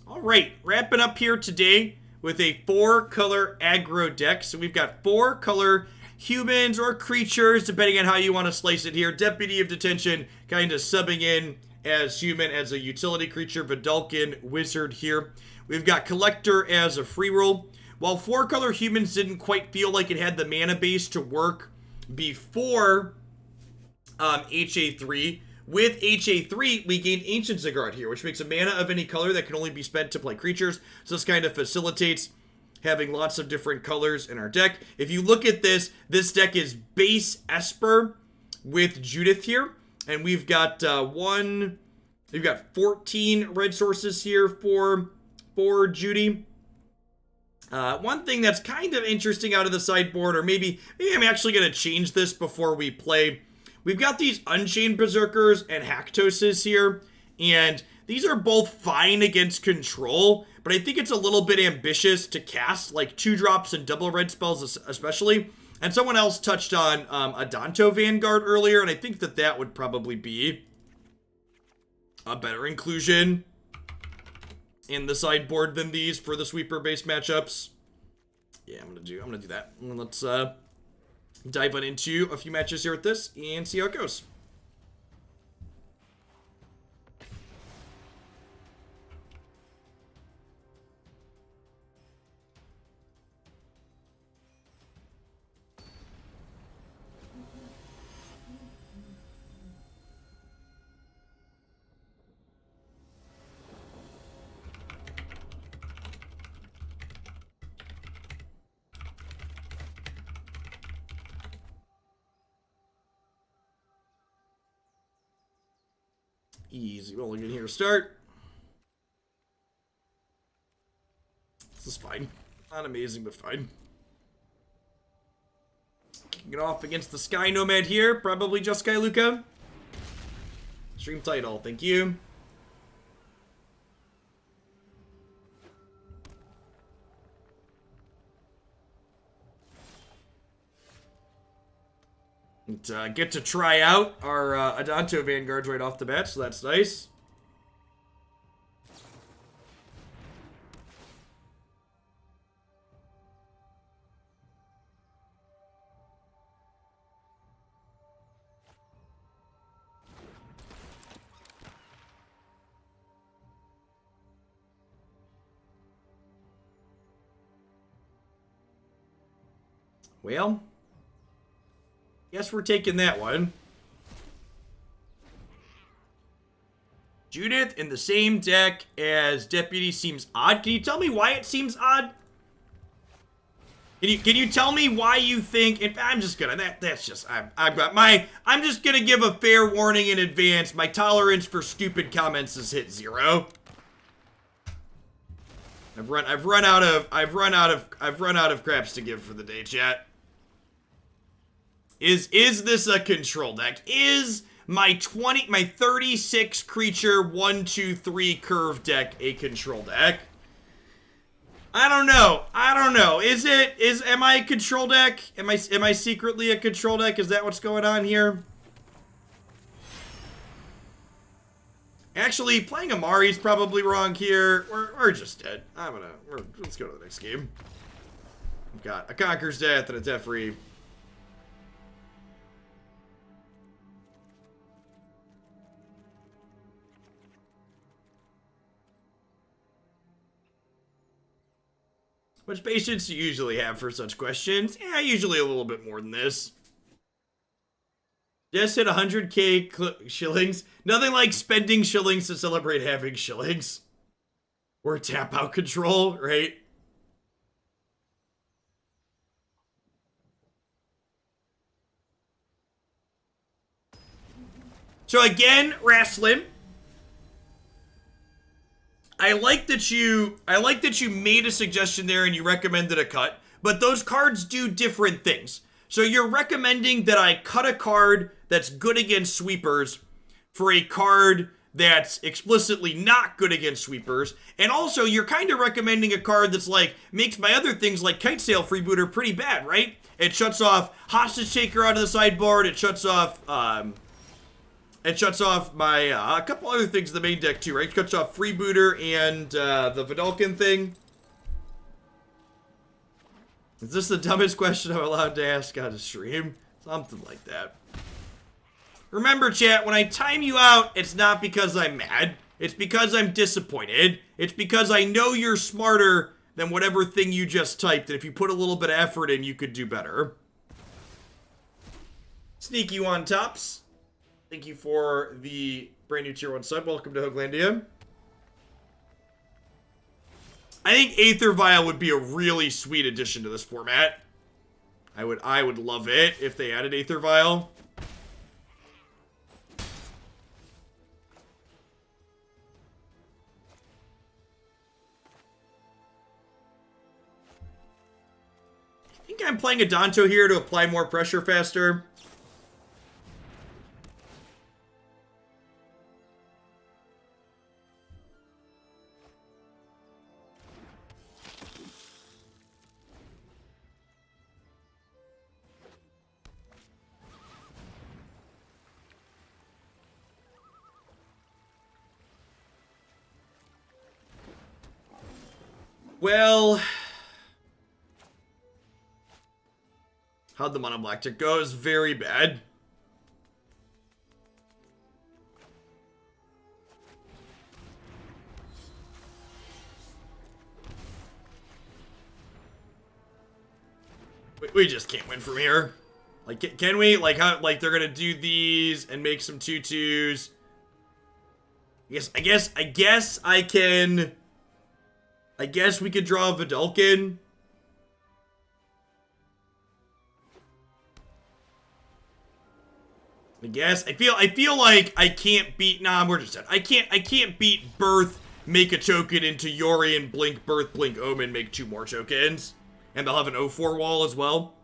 All right, wrapping up here today with a 4-color aggro deck. So we've got 4-color humans or creatures, depending on how you want to slice it here. Deputy of Detention kind of subbing in as human as a utility creature. Vidalcan Wizard here. We've got Collector as a free roll. While 4-color humans didn't quite feel like it had the mana base to work before HA3, with HA3, we gained Ancient Ziggurat here, which makes a mana of any color that can only be spent to play creatures. So this kind of facilitates having lots of different colors in our deck. If you look at this, this deck is base Esper with Judith here. And we've got we've got 14 red sources here for Judy. One thing that's kind of interesting out of the sideboard, or maybe I'm actually going to change this before we play. We've got these Unchained Berserkers and Haktoses here, and these are both fine against control, but I think it's a little bit ambitious to cast, like 2-drops and double red spells especially. And someone else touched on Adanto Vanguard earlier, and I think that that would probably be a better inclusion in the sideboard than these for the sweeper-based matchups. Yeah, I'm gonna do that. And let's dive on into a few matches here with this and see how it goes. Easy rolling in here to start. This is fine. Not amazing, but fine. Kicking it off against the Sky Nomad here. Probably just Sky Luca. Stream title, thank you. And, get to try out our Adanto Vanguards right off the bat, so that's nice. Well, guess we're taking that one. Judith in the same deck as Deputy seems odd. Can you tell me why it seems odd? Can you tell me why you think? I'm just gonna I'm just gonna give a fair warning in advance. My tolerance for stupid comments has hit 0. I've run out of craps to give for the day, chat. Is this a control deck? Is my 36 creature 1, 2, 3 curve deck a control deck? I don't know. Am I a control deck? Am I secretly a control deck? Is that what's going on here? Actually, playing Umori is probably wrong here. We're just dead. Let's go to the next game. We've got a Conqueror's Death and a Teferi. Much patience do you usually have for such questions? Yeah, usually a little bit more than this. Just hit 100k shillings. Nothing like spending shillings to celebrate having shillings. Or tap out control, right? So again, Wrestling. I like that you made a suggestion there and you recommended a cut, but those cards do different things. So you're recommending that I cut a card that's good against sweepers for a card that's explicitly not good against sweepers, and also you're kind of recommending a card that's like, makes my other things like Kitesail Freebooter pretty bad, right? It shuts off Hostage Taker out of the sideboard, it shuts off It shuts off my, a couple other things in the main deck too, right? It cuts off Freebooter and the Vidalkin thing. Is this the dumbest question I'm allowed to ask on a stream? Something like that. Remember, chat, when I time you out, it's not because I'm mad. It's because I'm disappointed. It's because I know you're smarter than whatever thing you just typed, and if you put a little bit of effort in, you could do better. Sneaky One Tops. Thank you for the brand new Tier 1 sub. Welcome to Hoaglandia. I think Aether Vial would be a really sweet addition to this format. I would love it if they added Aether Vial. I think I'm playing Adanto here to apply more pressure faster. Well, how'd the mono black tick go? It's very bad. We just can't win from here. Like, can we? Like, how? Like, they're gonna do these and make some 2/2s. I guess I can. I guess we could draw Vidalkin. I guess. I feel like I can't beat. Nah, we're just dead. I can't beat Birth, make a token into Yori, and blink Birth, blink Omen, make 2 more tokens. And they'll have an 0/4 wall as well.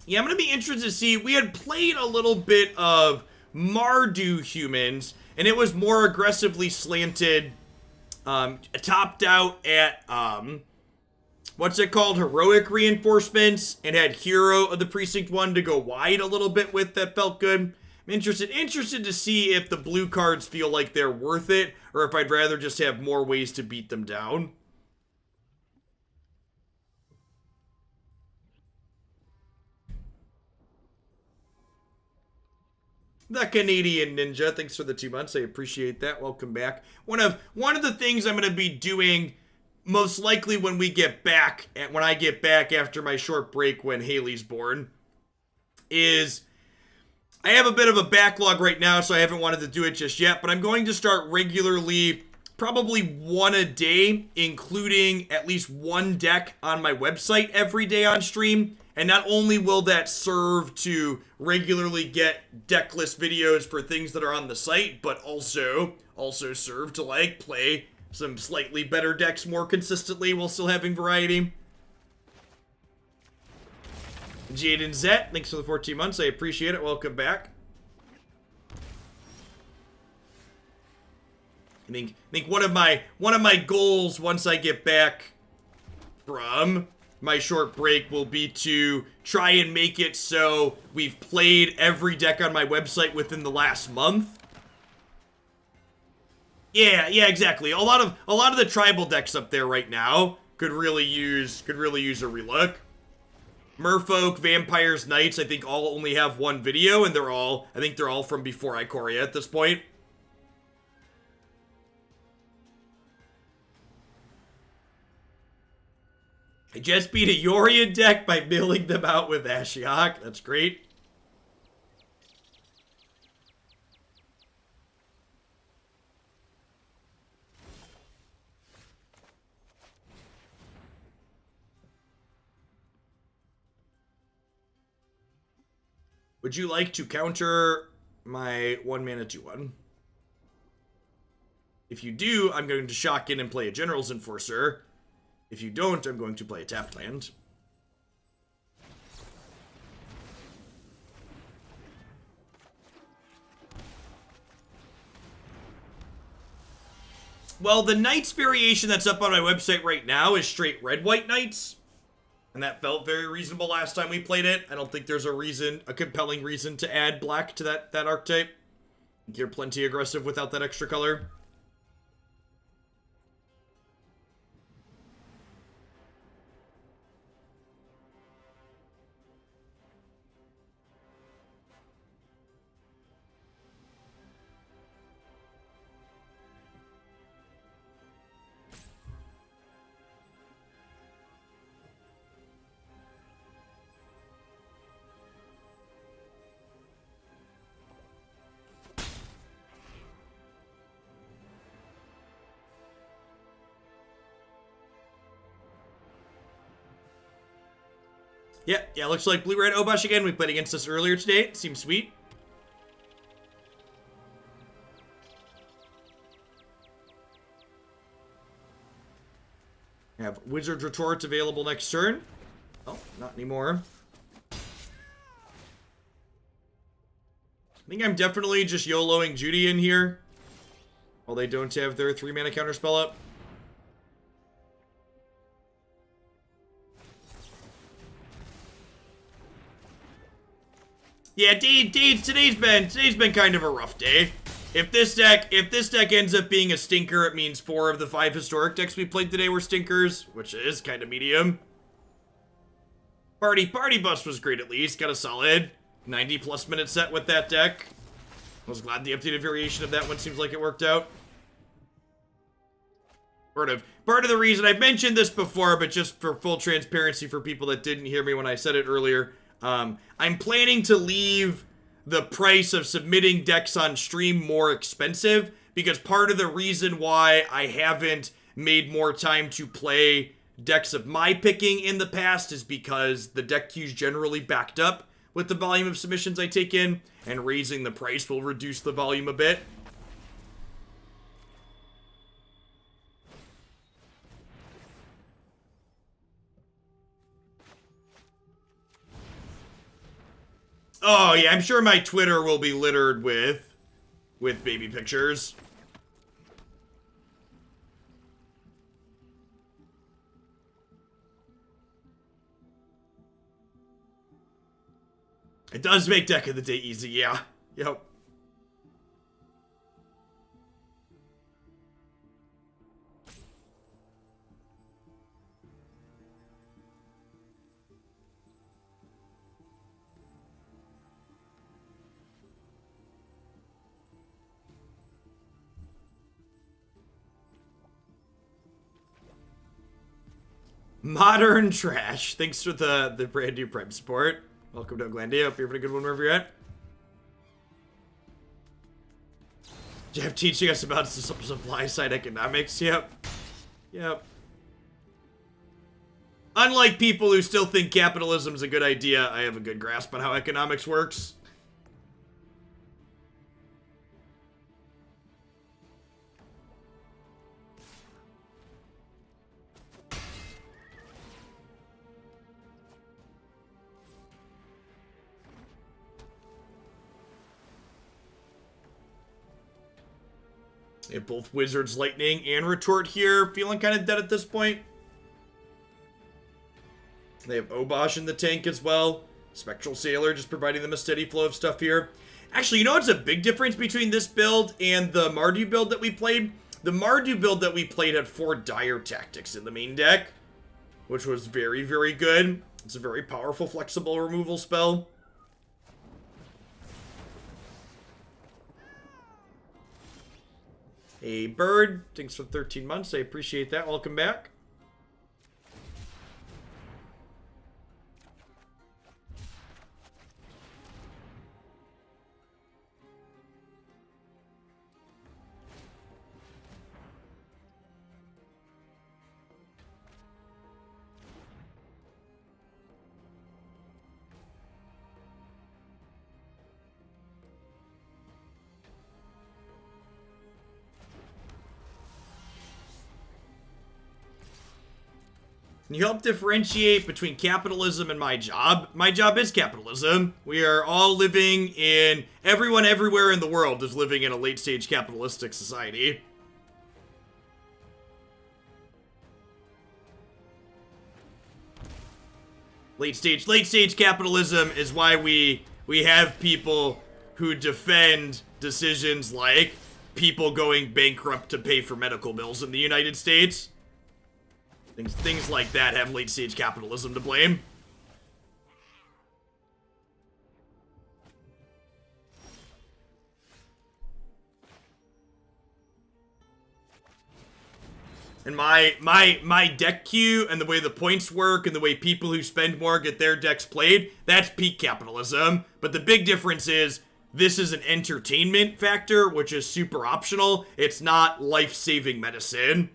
Yeah, I'm gonna be interested to see. We had played a little bit of Mardu humans, and it was more aggressively slanted, topped out at, what's it called, heroic reinforcements, and had Hero of the Precinct 1 to go wide a little bit with. That felt good. I'm interested to see if the blue cards feel like they're worth it, or if I'd rather just have more ways to beat them down. The Canadian Ninja, thanks for the 2 months. I appreciate that. Welcome back. One of the things I'm going to be doing most likely when we get back, when I get back after my short break when Haley's born, is I have a bit of a backlog right now, so I haven't wanted to do it just yet, but I'm going to start regularly, probably 1 a day, including at least 1 deck on my website every day on stream. And not only will that serve to regularly get deck list videos for things that are on the site, but also serve to, like, play some slightly better decks more consistently while still having variety. Jaden Zet, thanks for the 14 months. I appreciate it. Welcome back. I think one of my goals once I get back from my short break will be to try and make it so we've played every deck on my website within the last month. Yeah, exactly. A lot of the tribal decks up there right now could really use a relook. Merfolk, Vampires, Knights, I think all only have 1 video, and I think they're all from before Ikoria at this point. I just beat a Yorian deck by milling them out with Ashiok. That's great. Would you like to counter my 1-mana 2/1? If you do, I'm going to shock in and play a General's Enforcer. If you don't, I'm going to play a tapped land. Well, the Knights variation that's up on my website right now is straight red-white Knights. And that felt very reasonable last time we played it. I don't think there's a compelling reason to add black to that archetype. You're plenty aggressive without that extra color. Yeah, looks like blue-red Obosh again. We played against this earlier today. Seems sweet. Have Wizard's Retort available next turn. Oh, not anymore. I think I'm definitely just YOLOing Judy in here. While they don't have their 3-mana counterspell up. Yeah, today's been kind of a rough day. If this deck ends up being a stinker, it means 4 of the 5 historic decks we played today were stinkers, which is kind of medium. Party Bus was great at least, got a solid 90+ minute set with that deck. I was glad the updated variation of that one seems like it worked out. Part of the reason, I've mentioned this before, but just for full transparency for people that didn't hear me when I said it earlier, I'm planning to leave the price of submitting decks on stream more expensive, because part of the reason why I haven't made more time to play decks of my picking in the past is because the deck queue's generally backed up with the volume of submissions I take in, and raising the price will reduce the volume a bit. Oh, yeah, I'm sure my Twitter will be littered with baby pictures. It does make Deck of the Day easy, yeah. Yep. Modern Trash. Thanks for the brand new Prime support. Welcome to Glandia. Hope you're having a good one wherever you're at. Jeff teaching us about supply side economics. Yep. Unlike people who still think capitalism's a good idea, I have a good grasp on how economics works. They have both Wizards, Lightning, and Retort here. Feeling kind of dead at this point. They have Obosh in the tank as well. Spectral Sailor just providing them a steady flow of stuff here. Actually, you know what's a big difference between this build and the Mardu build that we played? The Mardu build that we played had 4 Dire Tactics in the main deck, which was very, very good. It's a very powerful, flexible removal spell. A Bird, thanks for 13 months. I appreciate that. Welcome back. Can you help differentiate between capitalism and my job? My job is capitalism. We are all living in... Everyone everywhere in the world is living in a late-stage capitalistic society. Late stage capitalism is why we have people who defend decisions like people going bankrupt to pay for medical bills in the United States. Things like that have late stage capitalism to blame. And my deck queue and the way the points work and the way people who spend more get their decks played, that's peak capitalism. But the big difference is this is an entertainment factor, which is super optional. It's not life-saving medicine.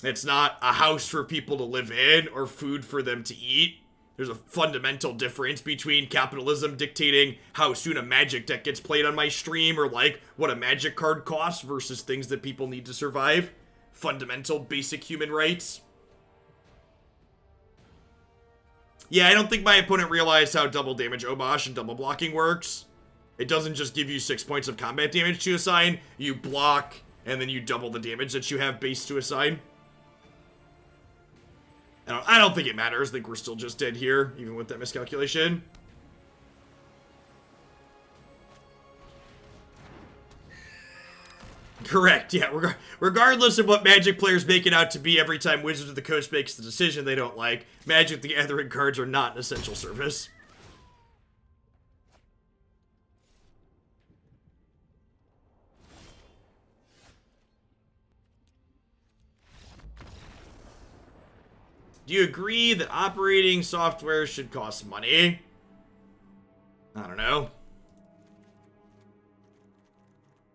It's not a house for people to live in or food for them to eat. There's a fundamental difference between capitalism dictating how soon a magic deck gets played on my stream or like what a magic card costs versus things that people need to survive. Fundamental basic human rights. Yeah, I don't think my opponent realized how double damage Obosh and double blocking works. It doesn't just give you 6 points of combat damage to assign. You block and then you double the damage that you have base to assign. I don't think it matters. I think we're still just dead here, even with that miscalculation. Correct, yeah. Regardless of what Magic players make it out to be every time Wizards of the Coast makes the decision they don't like, Magic the Gathering cards are not an essential service. Do you agree that operating software should cost money? I don't know.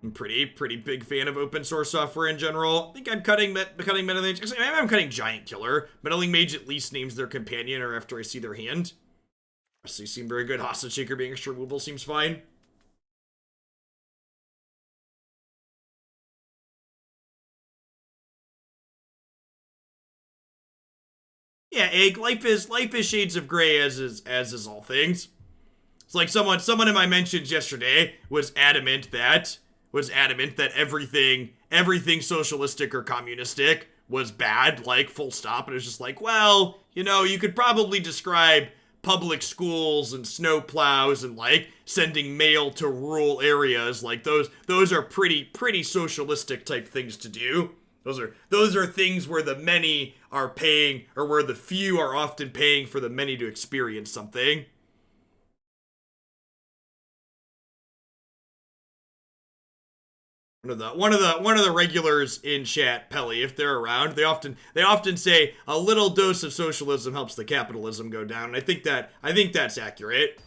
I'm pretty big fan of open source software in general. I think I'm cutting Meddling Mage. Actually, I'm cutting Giant Killer. Meddling Mage at least names their companion or after I see their hand. They seem very good. Hostage Shaker being extra removable seems fine. Yeah, Egg, life is shades of gray as is all things. It's like someone in my mentions yesterday was adamant that everything socialistic or communistic was bad, like full stop. And it was just like, well, you know, you could probably describe public schools and snow plows and like sending mail to rural areas, like those are pretty socialistic type things to do. Those are things where the many are paying, or where the few are often paying for the many to experience something. One of the regulars in chat, Pelly, if they're around, they often say a little dose of socialism helps the capitalism go down. And I think that's accurate.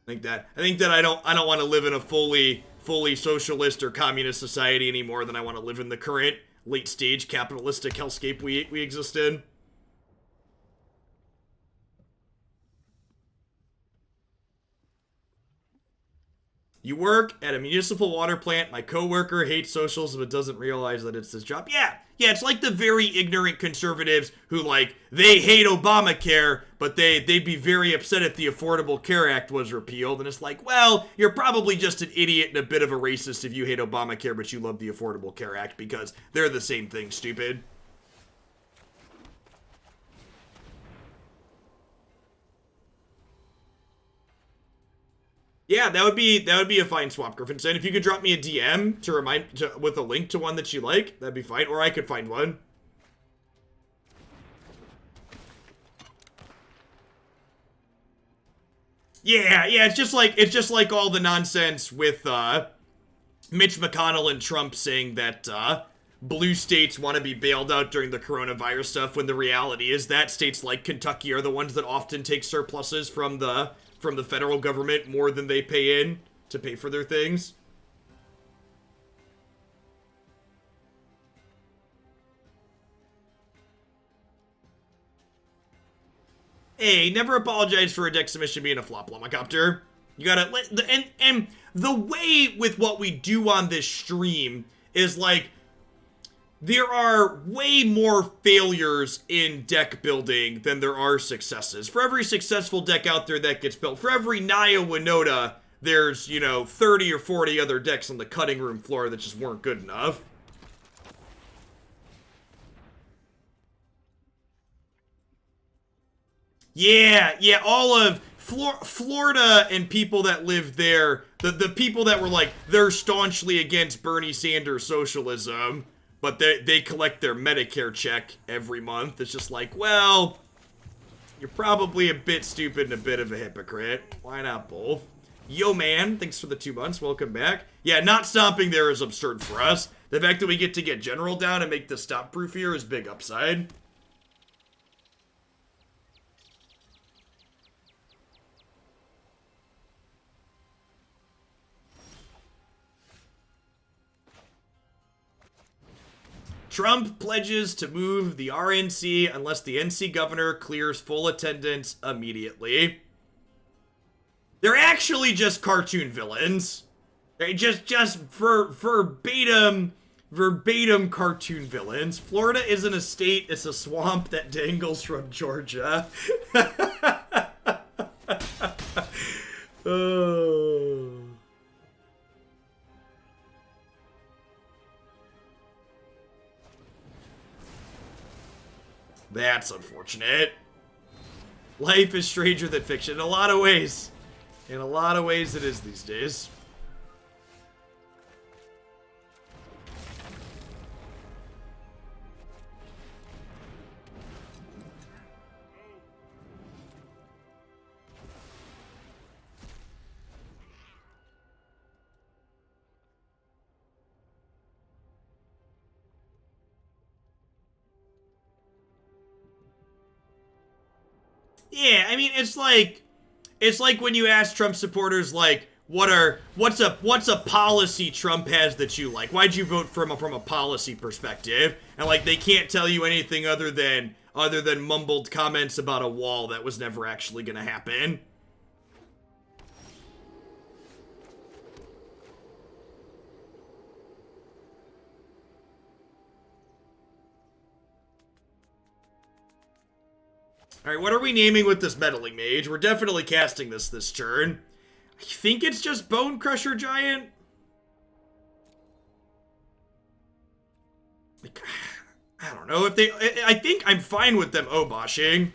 I think that I don't want to live in a fully socialist or communist society any more than I want to live in the current late stage capitalistic hellscape we exist in. You work at a municipal water plant. My coworker hates socialism but doesn't realize that it's his job. Yeah, it's like the very ignorant conservatives who, like, they hate Obamacare, but they'd be very upset if the Affordable Care Act was repealed. And it's like, well, you're probably just an idiot and a bit of a racist if you hate Obamacare, but you love the Affordable Care Act, because they're the same thing, stupid. Yeah, that would be a fine swap, Griffinson. If you could drop me a DM with a link to one that you like, that'd be fine. Or I could find one. Yeah, it's just like all the nonsense with Mitch McConnell and Trump saying that blue states want to be bailed out during the coronavirus stuff, when the reality is that states like Kentucky are the ones that often take surpluses from the federal government more than they pay in to pay for their things. Hey, never apologize for a deck submission being a flop, Lumacopter. You gotta, and the way with what we do on this stream is like, there are way more failures in deck building than there are successes. For every successful deck out there that gets built, for every Naya Winota, there's, 30 or 40 other decks on the cutting room floor that just weren't good enough. Yeah, all of Florida and people that live there, the people that were like, they're staunchly against Bernie Sanders socialism, but they collect their Medicare check every month. It's just like, well, you're probably a bit stupid and a bit of a hypocrite. Why not both? Yo, man, thanks for the 2 months. Welcome back. Yeah, not stomping there is absurd for us. The fact that we get to get General down and make the stop proof here is big upside. Trump pledges to move the RNC unless the NC governor clears full attendance immediately. They're actually just cartoon villains. They just verbatim cartoon villains. Florida isn't a state, it's a swamp that dangles from Georgia. Oh. That's unfortunate. Life is stranger than fiction in a lot of ways. In a lot of ways it is these days. Yeah, I mean, it's like when you ask Trump supporters, like, what's a policy Trump has that you like? Why'd you vote for him from a policy perspective? And like, they can't tell you anything other than mumbled comments about a wall that was never actually gonna happen. Alright, what are we naming with this Meddling Mage? We're definitely casting this turn. I think it's just Bone Crusher Giant. Like, I don't know if they... I think I'm fine with them oboshing.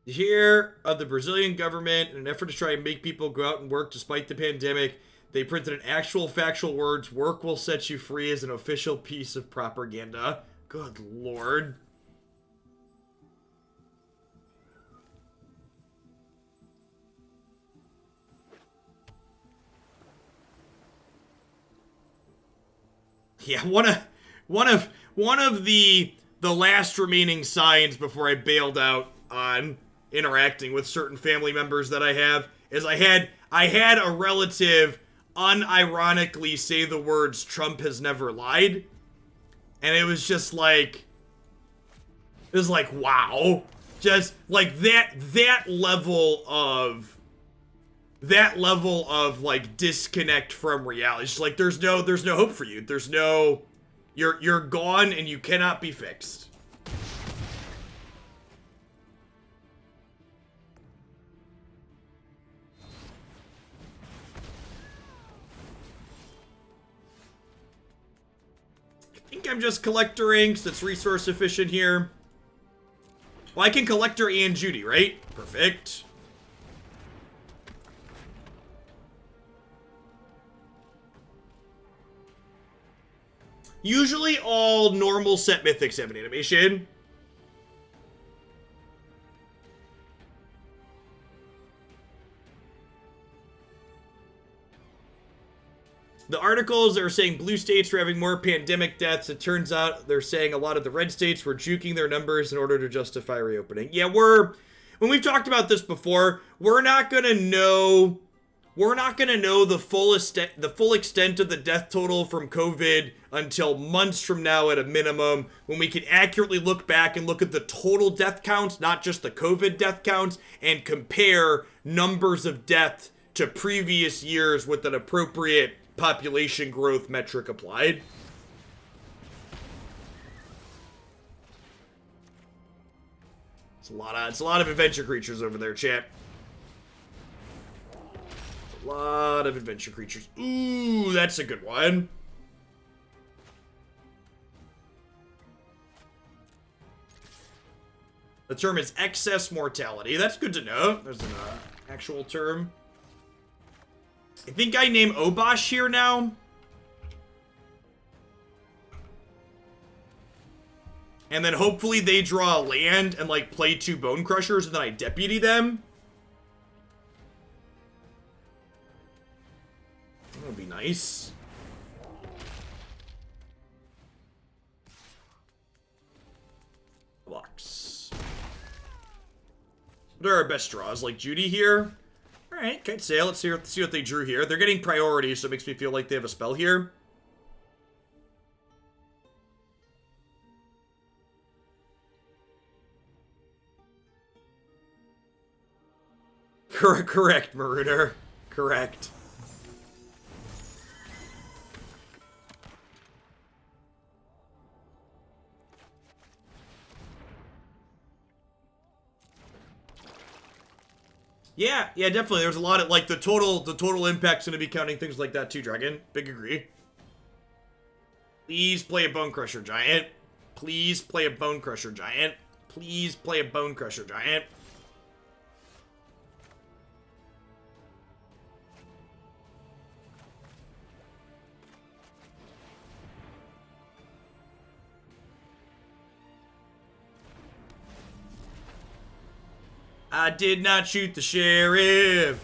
The year of the Brazilian government, in an effort to try and make people go out and work despite the pandemic, they printed an actual factual words, "Work will set you free," as an official piece of propaganda. Good lord. Yeah, one of the last remaining signs before I bailed out on interacting with certain family members that I have is I had a relative unironically say the words "Trump has never lied," and it was just like, it was like, wow, just like that level of like disconnect from reality. It's just like there's no hope for you. There's no, you're gone and you cannot be fixed. I think I'm just Collector Inks. That's resource efficient here. Well, I can Collector and Judy, right? Perfect. Usually all normal set mythics have an animation. The articles are saying blue states were having more pandemic deaths. It turns out they're saying a lot of the red states were juking their numbers in order to justify reopening. Yeah, when we've talked about this before, we're not gonna know the full extent of the death total from COVID until months from now at a minimum, when we can accurately look back and look at the total death counts, not just the COVID death counts, and compare numbers of death to previous years with an appropriate population growth metric applied. It's a lot of adventure creatures over there, chat. A lot of adventure creatures. Ooh, that's a good one. The term is excess mortality. That's good to know. There's an actual term. I think I name Obosh here now. And then hopefully they draw a land and like play 2 Bone Crushers and then I deputy them. That would be nice. Blocks. What are our best draws? Like Judy here? Alright, Kitesail. Let's see what they drew here. They're getting priority, so it makes me feel like they have a spell here. Correct, Marauder. Correct. Yeah, definitely. There's a lot of, like, the total impact's gonna be counting things like that too, Dragon. Big agree. Please play a Bone Crusher Giant. Please play a Bone Crusher Giant. Please play a Bone Crusher Giant. I did not shoot the sheriff.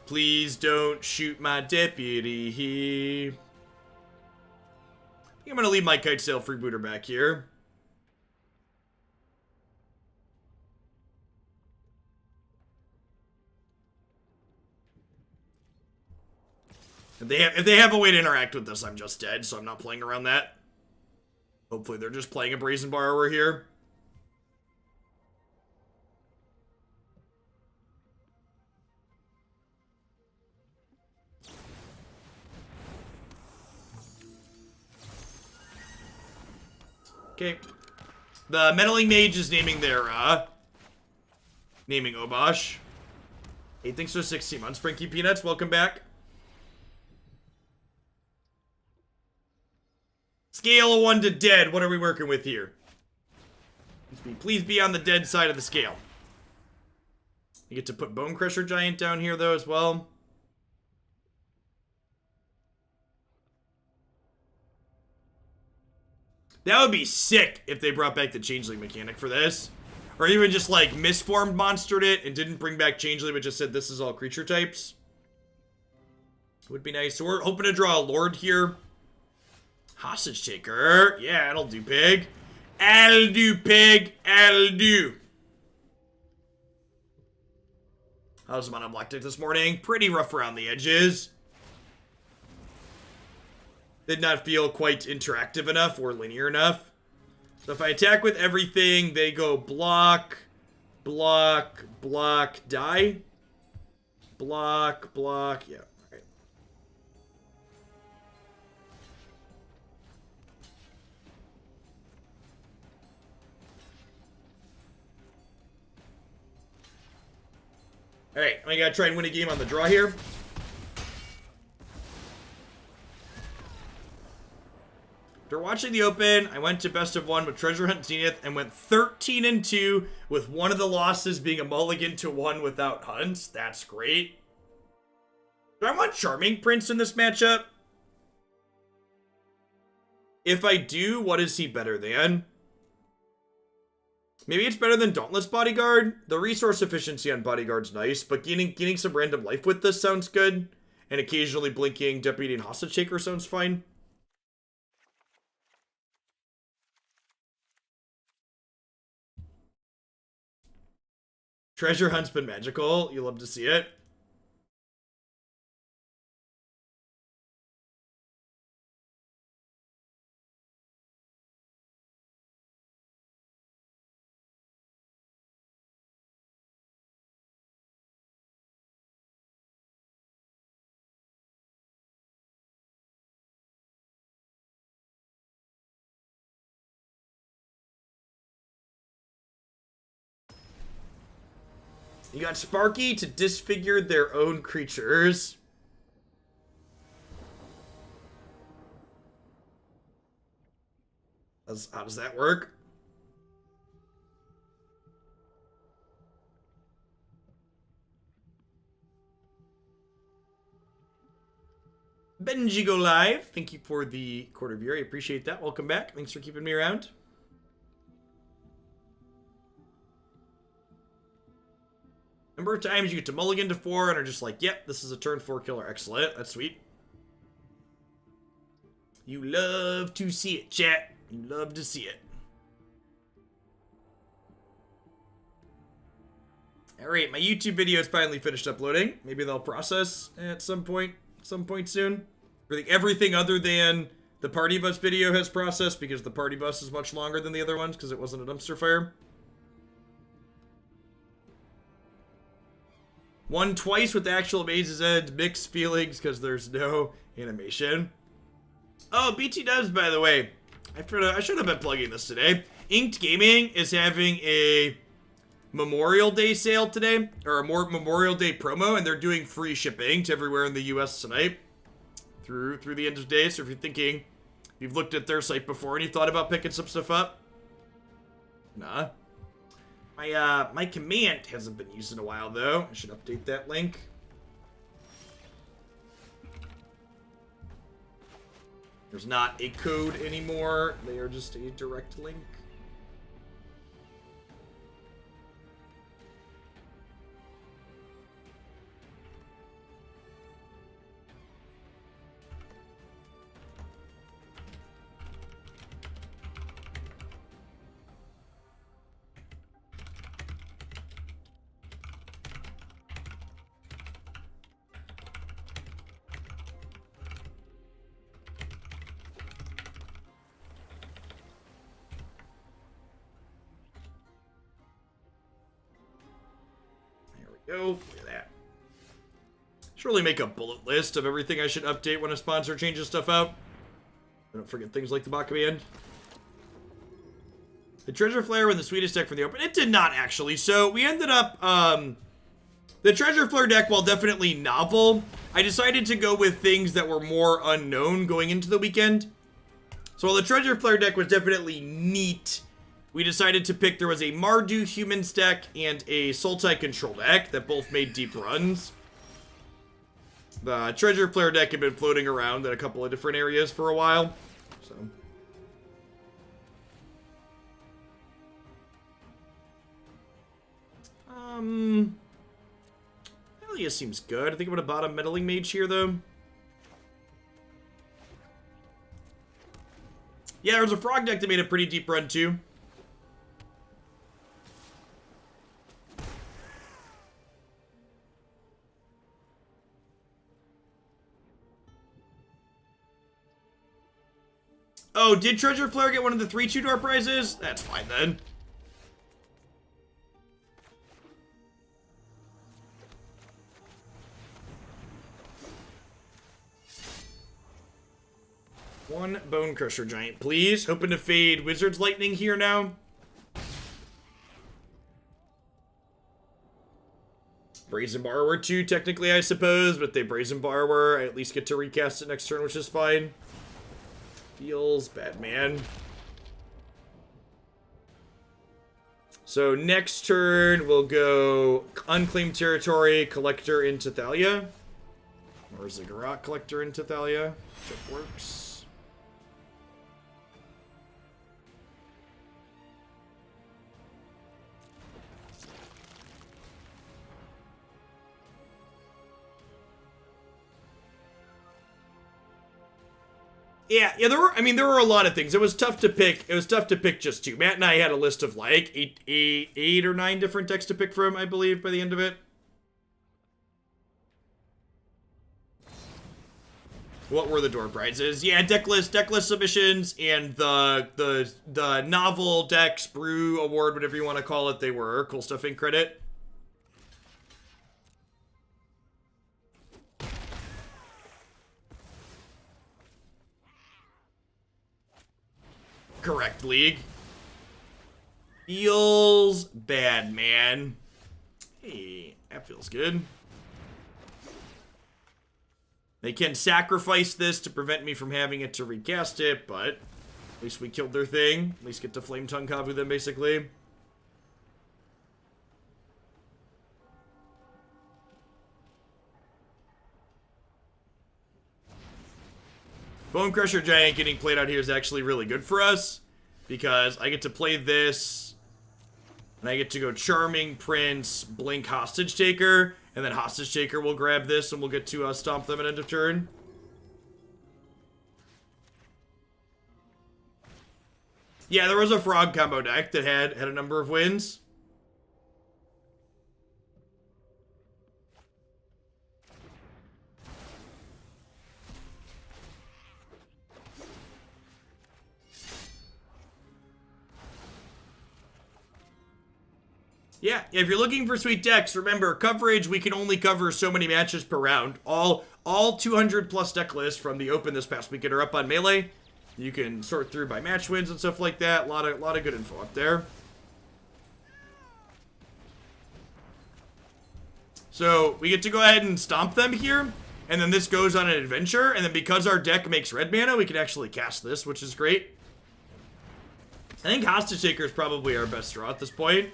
Please don't shoot my deputy. I think I'm gonna leave my Kitesail Freebooter back here. If they have a way to interact with this, I'm just dead, so I'm not playing around that. Hopefully they're just playing a Brazen Borrower here. Okay. The Meddling Mage is naming their, naming Obosh. Hey, thanks for 16 months, Frankie Peanuts. Welcome back. Scale of 1 to dead. What are we working with here? Please be on the dead side of the scale. You get to put Bone Crusher Giant down here, though, as well. That would be sick if they brought back the Changeling mechanic for this. Or even just, like, misformed monstered it and didn't bring back Changeling, but just said this is all creature types. Would be nice. So we're hoping to draw a Lord here. Hostage Taker. Yeah, that'll do, pig. That'll do, pig. That'll do. I was on Black Deck this morning. Pretty rough around the edges. Did not feel quite interactive enough or linear enough. So if I attack with everything, they go block, block, block, die. Block, block, yeah. Alright. Alright, I gotta try and win a game on the draw here. After watching the Open, I went to best of 1 with Treasure Hunt Zenith and went 13-2 with one of the losses being a mulligan to 1 without hunts. That's great. Do I want Charming Prince in this matchup? If I do, what is he better than? Maybe it's better than Dauntless Bodyguard. The resource efficiency on Bodyguard's nice, but gaining some random life with this sounds good. And occasionally blinking Deputy and Hostage Taker sounds fine. Treasure Hunt's been magical. You love to see it. You got Sparky to disfigure their own creatures. How does that work? Benji go live. Thank you for the quarter viewer. I appreciate that. Welcome back. Thanks for keeping me around. Number of times you get to mulligan to 4 and are just like, yep, this is a turn 4 killer. Excellent. That's sweet. You love to see it, chat. You love to see it. Alright, my YouTube video is finally finished uploading. Maybe they'll process at some point soon. I think everything other than the party bus video has processed because the party bus is much longer than the other ones because it wasn't a dumpster fire. Won twice with the actual Maze's End. Mixed feelings because there's no animation. Oh, BT Dubs, by the way. I should have been plugging this today. Inked Gaming is having a Memorial Day sale today, or a more Memorial Day promo, and they're doing free shipping to everywhere in the US tonight through the end of the day. So if you're thinking you've looked at their site before and you thought about picking some stuff up, nah. My command hasn't been used in a while though. I should update that link. There's not a code anymore. They are just a direct link. Go, look at that. Should really make a bullet list of everything I should update when a sponsor changes stuff out. Don't forget things like the bot command. The Treasure Flare won the sweetest deck from the open. It did not actually. So we ended up, the Treasure Flare deck, while definitely novel, I decided to go with things that were more unknown going into the weekend. So while the Treasure Flare deck was definitely neat, we decided to pick, there was a Mardu Humans deck and a Sultai Control deck that both made deep runs. The Treasure Flare deck had been floating around in a couple of different areas for a while. So. Thalia seems good. I think I'm gonna bottom Meddling Mage here though. Yeah, there was a Frog deck that made a pretty deep run too. Oh, did Treasure Flare get one of the 3 2-door prizes? That's fine then. One Bone Crusher Giant, please. Hoping to fade Wizard's Lightning here now. Brazen Borrower too, technically, I suppose, but they Brazen Borrower. I at least get to recast it next turn, which is fine. Feels bad, man. So next turn, we'll go Unclaimed Territory, Collector into Thalia. Or Ziggurat, Collector into Thalia. That works. Yeah, there were a lot of things. It was tough to pick. It was tough to pick just 2. Matt and I had a list of like 8 or 9 different decks to pick from, I believe, by the end of it. What were the door prizes? Yeah, decklist submissions, and the novel decks, brew award, whatever you want to call it. They were cool stuff in credit. Correct, League. Feels bad, man. Hey, That feels good. They can sacrifice this to prevent me from having it to recast it, but at least we killed their thing. At least get to Flame Tongue Kavu them, basically. Bone Crusher Giant getting played out here is actually really good for us, because I get to play this, and I get to go Charming Prince, Blink Hostage Taker, and then Hostage Taker will grab this, and we'll get to stomp them at end of turn. Yeah, there was a Frog combo deck that had a number of wins. Yeah, if you're looking for sweet decks, remember, coverage, we can only cover so many matches per round. All 200 plus deck lists from the Open this past weekend are up on Melee. You can sort through by match wins and stuff like that. A lot of good info up there. So we get to go ahead and stomp them here, and then this goes on an adventure, and then because our deck makes red mana, we can actually cast this, which is great. I think Hostage Taker is probably our best draw at this point.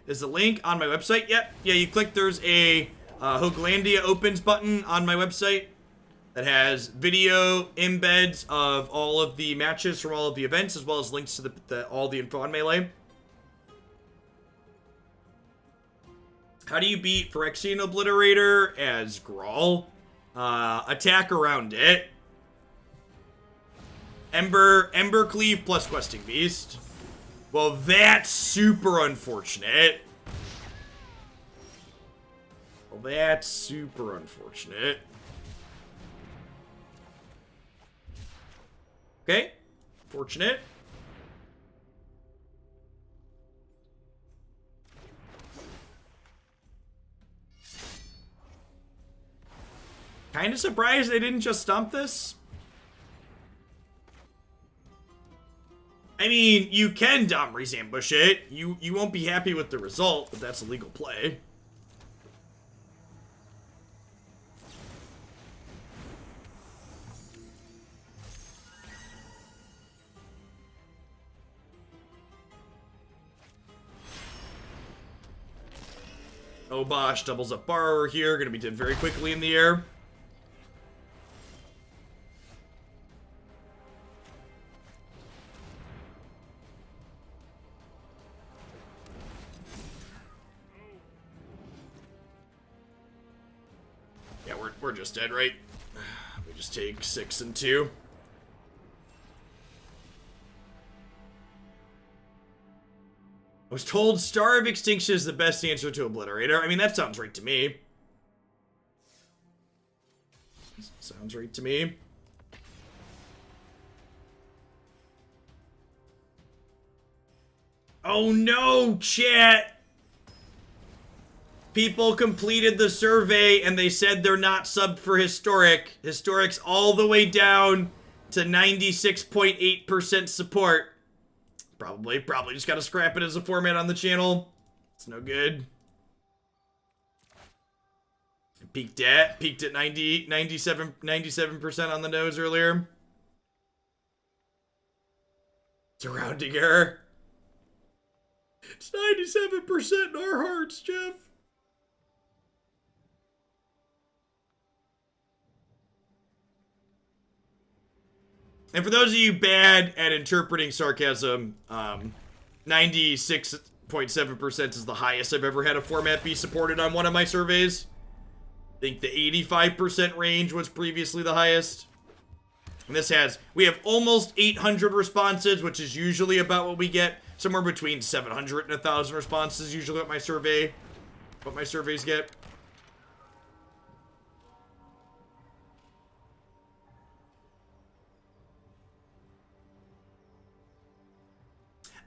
Is the link on my website? Yep. Yeah, you click, there's a Hoaglandia Opens button on my website that has video embeds of all of the matches from all of the events, as well as links to all the info on Melee. How do you beat Phyrexian Obliterator as Grawl? Attack around it. Ember Cleave plus Questing Beast. Well, that's super unfortunate. Okay. Fortunate. Kind of surprised they didn't just stomp this. I mean, you can Domri's ambush it. You won't be happy with the result, but that's a legal play. Obosh doubles up Borrower here. Gonna be dead very quickly in the air. Yeah, we're just dead, right? We just take 6 and 2. I was told Star of Extinction is the best answer to Obliterator. I mean, that sounds right to me. Sounds right to me. Oh no, chat! People completed the survey and they said they're not subbed for Historic. Historic's all the way down to 96.8% support. Probably just gotta scrap it as a format on the channel. It's no good. Peaked at 97% on the nose earlier. It's a rounding error. It's 97% in our hearts, Jeff. And for those of you bad at interpreting sarcasm, 96.7% is the highest I've ever had a format be supported on one of my surveys. I think the 85% range was previously the highest. And we have almost 800 responses, which is usually about what we get. Somewhere between 700 and 1,000 responses is usually what my surveys get.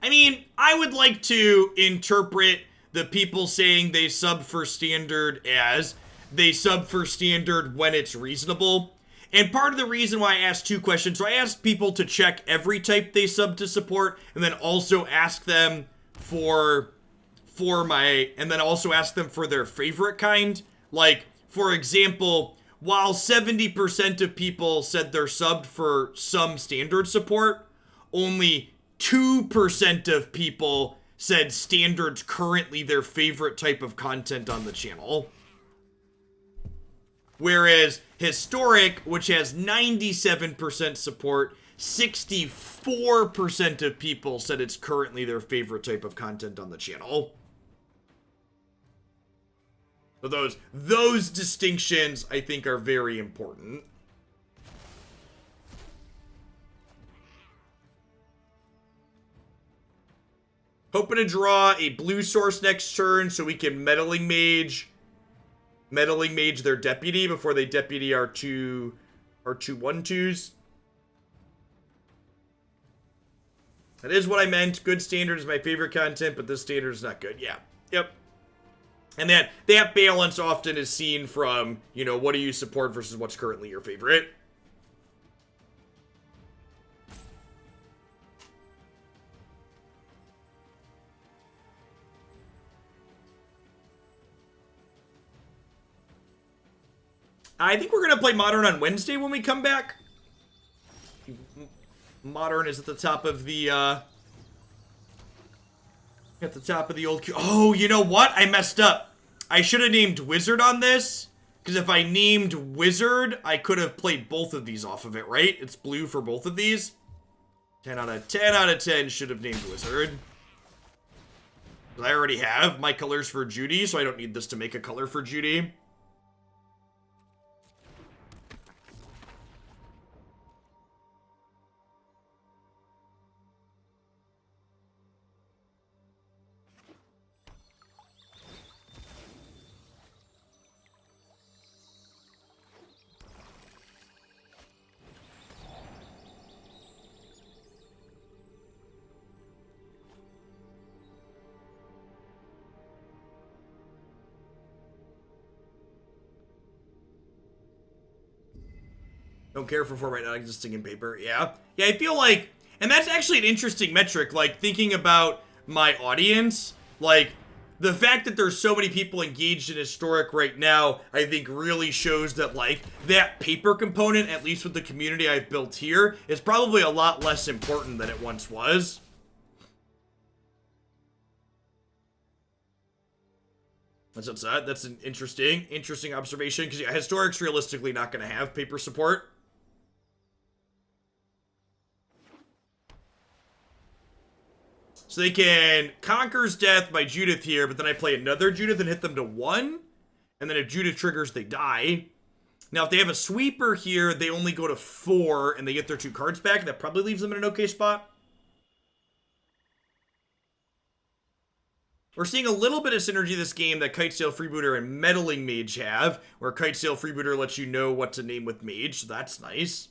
I mean, I would like to interpret the people saying they sub for standard as they sub for standard when it's reasonable. And part of the reason why I asked 2 questions, so I asked people to check every type they sub to support, and then also ask them for and then also ask them for their favorite kind. Like, for example, while 70% of people said they're subbed for some standard support, only 2% of people said standard's currently their favorite type of content on the channel. Whereas historic, which has 97% support, 64% of people said it's currently their favorite type of content on the channel. So those distinctions, I think, are very important. Hoping to draw a blue source next turn so we can Meddling Mage their Deputy before they Deputy our two 1/2s. That is what I meant. Good standard is my favorite content, but this standard is not good. Yeah. Yep. And that balance often is seen from, you know, what do you support versus what's currently your favorite. I think we're going to play Modern on Wednesday when we come back. Modern is at the top of the, old queue. Oh, you know what? I messed up. I should have named Wizard on this, because if I named Wizard, I could have played both of these off of it, right? It's blue for both of these. 10 out of 10 should have named Wizard. I already have my colors for Judy, so I don't need this to make a color for Judy. Don't care for format not existing in paper. Yeah. Yeah, I feel like, and that's actually an interesting metric, like, thinking about my audience, like, the fact that there's so many people engaged in historic right now, I think really shows that, like, that paper component, at least with the community I've built here, is probably a lot less important than it once was. That's an interesting observation, because yeah, historic's realistically not going to have paper support. So they can Conquer's Death by Judith here, but then I play another Judith and hit them to 1. And then if Judith triggers, they die. Now, if they have a sweeper here, they only go to 4, and they get their 2 cards back. That probably leaves them in an okay spot. We're seeing a little bit of synergy this game that Kitesail Freebooter and Meddling Mage have, where Kitesail Freebooter lets you know what to name with Mage, so that's nice.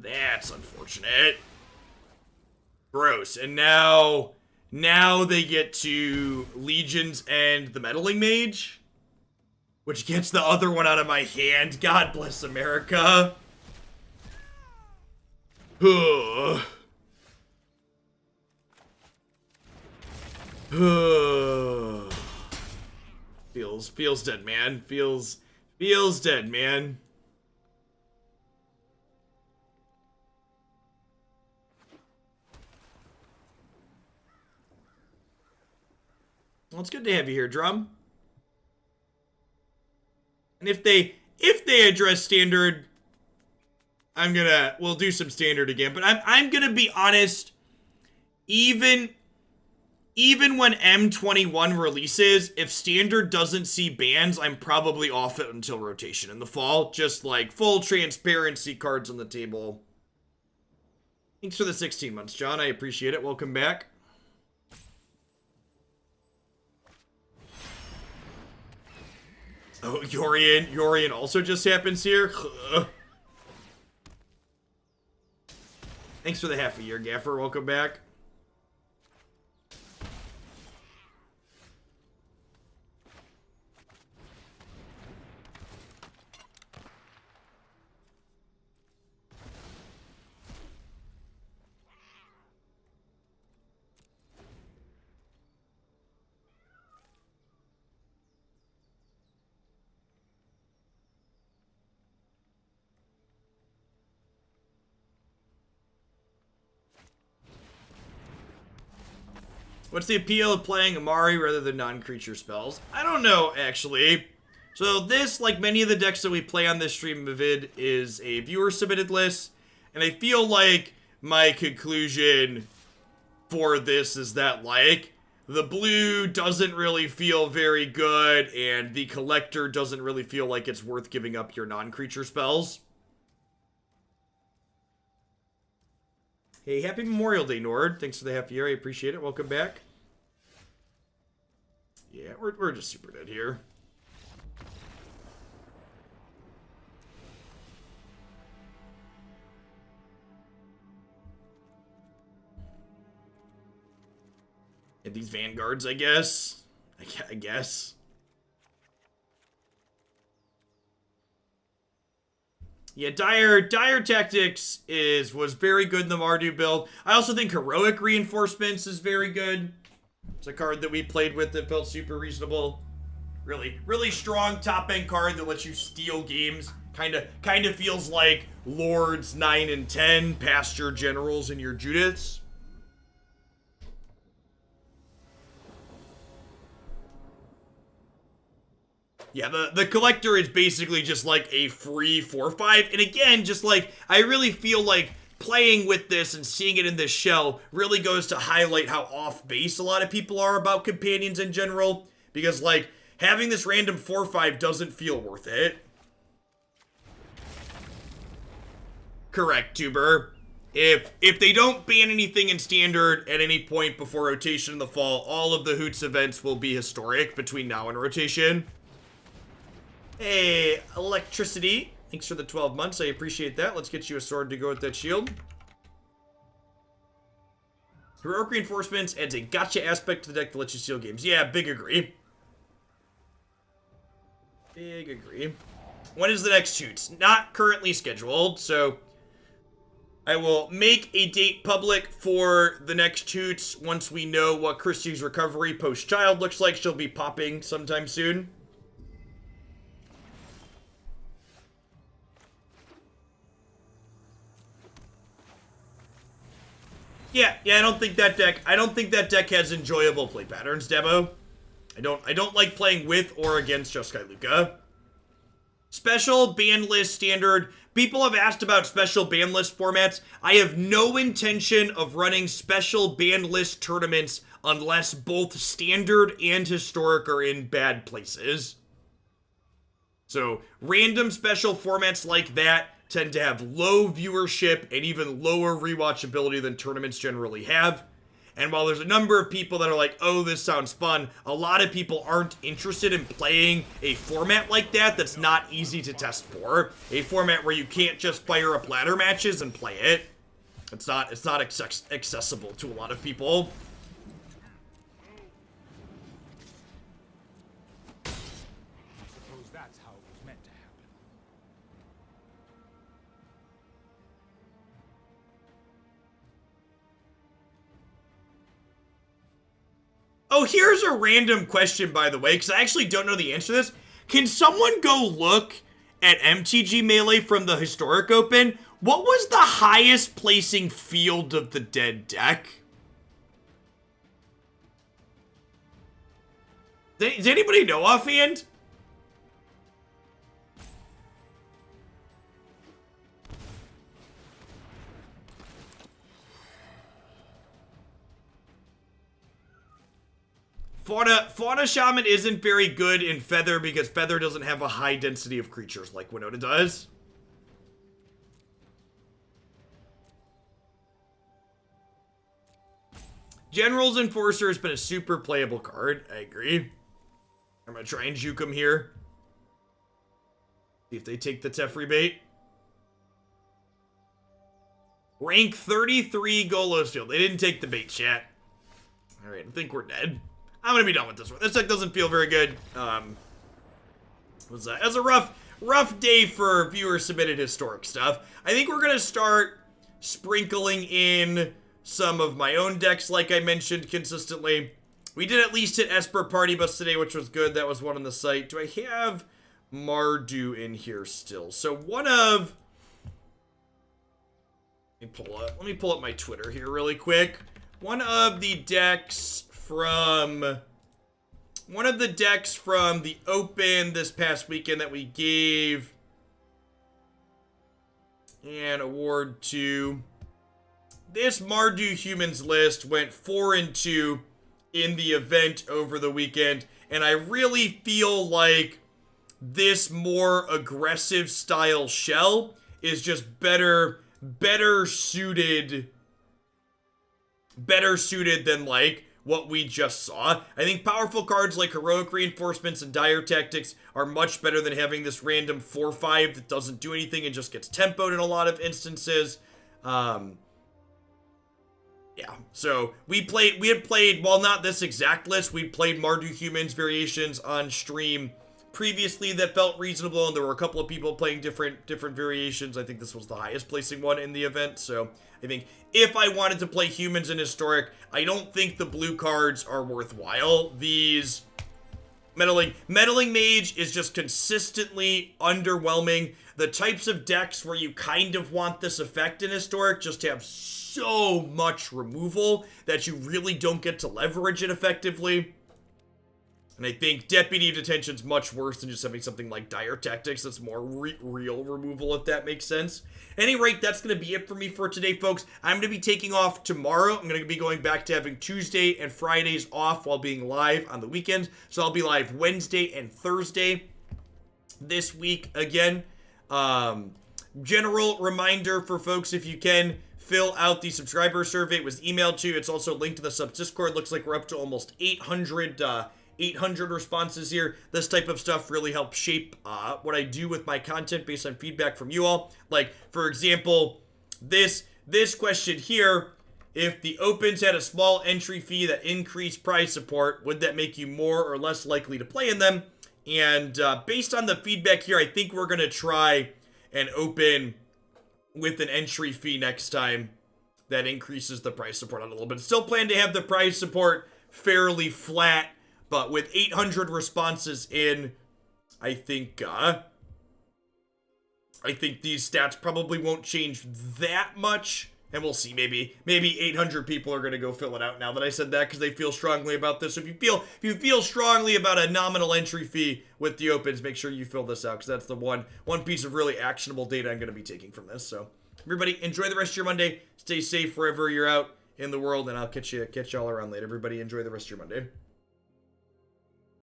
That's unfortunate. Gross. And now they get to Legions and the Meddling Mage, which gets the other one out of my hand. God bless America. Feels dead, man. Feels dead, man. Well, it's good to have you here, Drum. And if they address standard, we'll do some standard again. But I'm gonna be honest, even when M21 releases, if standard doesn't see bans, I'm probably off it until rotation in the fall. Just like full transparency, cards on the table. Thanks for the 16 months, John. I appreciate it. Welcome back. Oh, Yorian also just happens here. Thanks for the half a year, Gaffer. Welcome back. What's the appeal of playing Umori rather than non-creature spells? I don't know, actually. So this, like many of the decks that we play on this stream vid, is a viewer-submitted list. And I feel like my conclusion for this is that, like, the blue doesn't really feel very good, and the collector doesn't really feel like it's worth giving up your non-creature spells. Hey, happy Memorial Day, Nord. Thanks for the half year. I appreciate it. Welcome back. Yeah, we're just super dead here. And these Vanguards, I guess. I guess. Yeah, Dire Tactics was very good in the Mardu build. I also think Heroic Reinforcements is very good. It's a card that we played with that felt super reasonable. Really strong top-end card that lets you steal games. Kind of feels like Lords 9 and 10 past your Generals and your Judiths. Yeah, the collector is basically just like a free 4/5. And again, just like, I really feel like playing with this and seeing it in this shell really goes to highlight how off base a lot of people are about companions in general. Because, like, having this random 4/5 doesn't feel worth it. Correct, Tuber. If they don't ban anything in Standard at any point before rotation in the fall, all of the Hoots events will be historic between now and rotation. Hey, Electricity. Thanks for the 12 months. I appreciate that. Let's get you a sword to go with that shield. Heroic Reinforcements adds a gotcha aspect to the deck that lets you steal games. Yeah, big agree. Big agree. When is the next shoots? Not currently scheduled, so I will make a date public for the next shoots once we know what Christie's recovery post-child looks like. She'll be popping sometime soon. Yeah, I don't think that deck has enjoyable play patterns, Debo. I don't like playing with or against Jeskai Luka. Special ban list standard. People have asked about special ban list formats. I have no intention of running special ban list tournaments unless both standard and historic are in bad places. So, random special formats like that tend to have low viewership and even lower rewatchability than tournaments generally have. And while there's a number of people that are like, oh, this sounds fun, a lot of people aren't interested in playing a format like that that's not easy to test for. A format where you can't just fire up ladder matches and play it. It's not accessible to a lot of people. Oh, here's a random question, by the way, because I actually don't know the answer to this. Can someone go look at MTG Melee from the Historic Open? What was the highest placing Field of the Dead deck? Does anybody know offhand? Fauna Shaman isn't very good in Feather because Feather doesn't have a high density of creatures like Winota does. General's Enforcer has been a super playable card. I agree. I'm going to try and juke him here. See if they take the Teferi bait. Rank 33 Golos Field. They didn't take the bait, chat. Alright, I think we're dead. I'm gonna be done with this one. This deck doesn't feel very good. It was a rough day for viewer-submitted historic stuff. I think we're gonna start sprinkling in some of my own decks, like I mentioned consistently. We did at least hit Esper Party Bus today, which was good. That was one on the site. Do I have Mardu in here still? So one of... Let me pull up my Twitter here really quick. One of the decks from one of the decks from the Open this past weekend that we gave an award to. This Mardu Humans list went 4-2 in the event over the weekend, and I really feel like this more aggressive style shell is just better suited than like what we just saw. I think powerful cards like Heroic Reinforcements and Dire Tactics are much better than having this random 4/5 that doesn't do anything and just gets tempoed in a lot of instances. Yeah, so we had played, while not this exact list, we played Mardu Humans variations on stream previously that felt reasonable, and there were a couple of people playing different variations. I think this was the highest placing one in the event, so I think if I wanted to play Humans in Historic, I don't think the blue cards are worthwhile. These Meddling Mage is just consistently underwhelming. The types of decks where you kind of want this effect in Historic just have so much removal that you really don't get to leverage it effectively. And I think Deputy of Detention is much worse than just having something like Dire Tactics that's more real removal, if that makes sense. At any rate, that's going to be it for me for today, folks. I'm going to be taking off tomorrow. I'm going to be going back to having Tuesday and Fridays off while being live on the weekends. So I'll be live Wednesday and Thursday this week again. General reminder for folks, if you can, fill out the subscriber survey. It was emailed to you. It's also linked to the subs Discord. Looks like we're up to almost 800 responses here. This type of stuff really helps shape what I do with my content based on feedback from you all. Like, for example, this question here: if the Opens had a small entry fee that increased prize support, would that make you more or less likely to play in them? And based on the feedback here, I think we're going to try an Open with an entry fee next time that increases the price support on a little bit. Still plan to have the price support fairly flat, but with 800 responses in, I think these stats probably won't change that much. And we'll see, maybe 800 people are going to go fill it out now that I said that because they feel strongly about this. So if you feel strongly about a nominal entry fee with the Opens, make sure you fill this out because that's the one piece of really actionable data I'm going to be taking from this. So everybody, enjoy the rest of your Monday. Stay safe wherever you're out in the world, and I'll catch y'all around later. Everybody, enjoy the rest of your Monday.